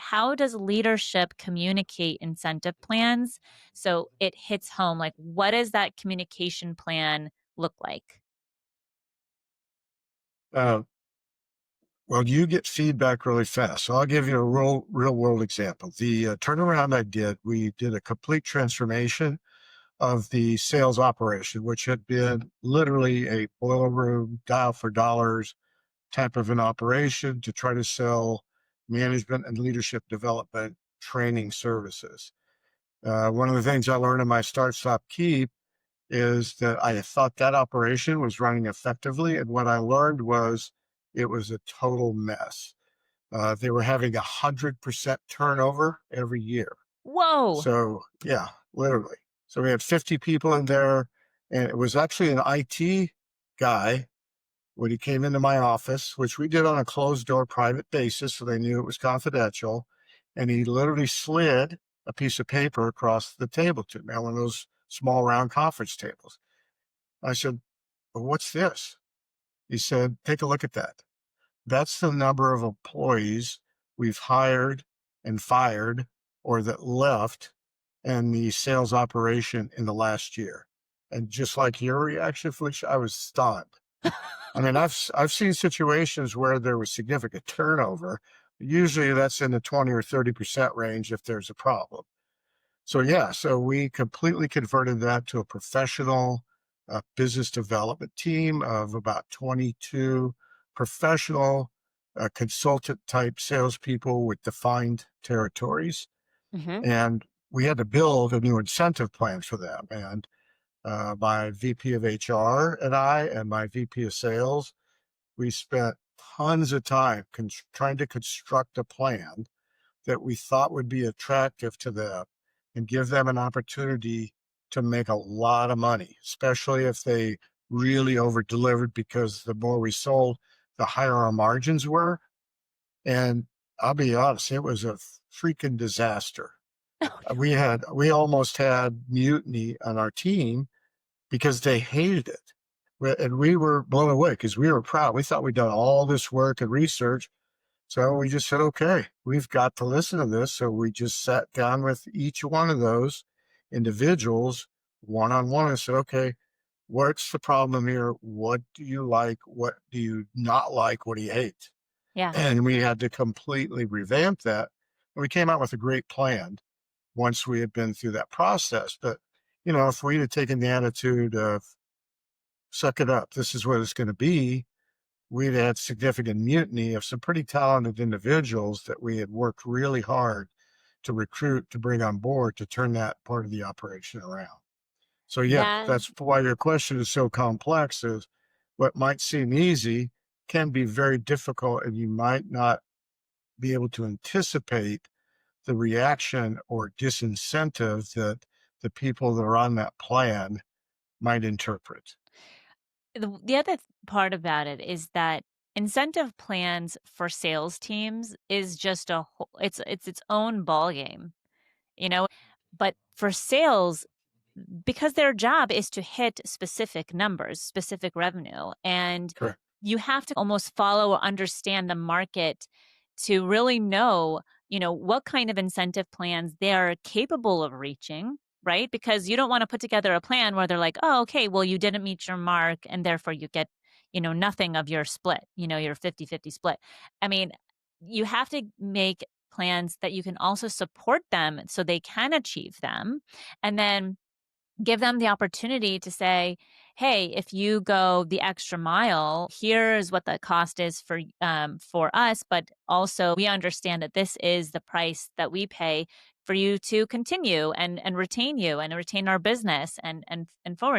how does leadership communicate incentive plans so it hits home? Like, what does that communication plan look like? Uh, well, you get feedback really fast. So I'll give you a real world example. The turnaround I did, we did a complete transformation of the sales operation, which had been literally a boiler room, dial for dollars type of an operation to try to sell management and leadership development training services. One of the things I learned in my Start Stop Keep is that I thought that operation was running effectively. And what I learned was it was a total mess. They were having 100% turnover every year. Whoa. So, yeah, literally. So we had 50 people in there, and it was actually an IT guy when he came into my office, which we did on a closed door private basis. So they knew it was confidential. And he literally slid a piece of paper across the table to me on one of those small round conference tables. I said, "Well, what's this?" He said, "Take a look at that. That's the number of employees we've hired and fired or that left in the sales operation in the last year." And just like your reaction, Felicia, I was stunned. I mean, I've seen situations where there was significant turnover. Usually that's in the 20 or 30% range if there's a problem. So yeah, so we completely converted that to a professional business development team of about 22 professional consultant type salespeople with defined territories. Hmm. And we had to build a new incentive plan for them. And my VP of HR and I and my VP of sales, we spent tons of time trying to construct a plan that we thought would be attractive to them and give them an opportunity to make a lot of money, especially if they really over delivered because the more we sold, the higher our margins were. And I'll be honest, it was a freaking disaster. Oh, We almost had mutiny on our team because they hated it. And we were blown away because we were proud. We thought we'd done all this work and research. So we just said, okay, we've got to listen to this. So we just sat down with each one of those individuals one on one and said, okay, what's the problem here? What do you like? What do you not like? What do you hate? yeah. And we had to completely revamp that. And we came out with a great plan once we had been through that process. But, if we had taken the attitude of suck it up, this is what it's going to be, we'd had significant mutiny of some pretty talented individuals that we had worked really hard to recruit to bring on board to turn that part of the operation around. So yeah, That that's why your question is so complex is what might seem easy can be very difficult and you might not be able to anticipate the reaction or disincentive that the people that are on that plan might interpret. the other part about it is that incentive plans for sales teams is just it's its own ball game, you know. But for sales, because their job is to hit specific numbers, specific revenue, and Correct. you have to almost follow or understand the market to really know, what kind of incentive plans they're capable of reaching, right? Because you don't want to put together a plan where they're like, "Oh, okay, well you didn't meet your mark and therefore you get, nothing of your split, your 50-50 split." I mean, you have to make plans that you can also support them so they can achieve them. And then give them the opportunity to say, "Hey, if you go the extra mile, here's what the cost is for us, but also we understand that this is the price that we pay for you to continue and retain you and retain our business and forward."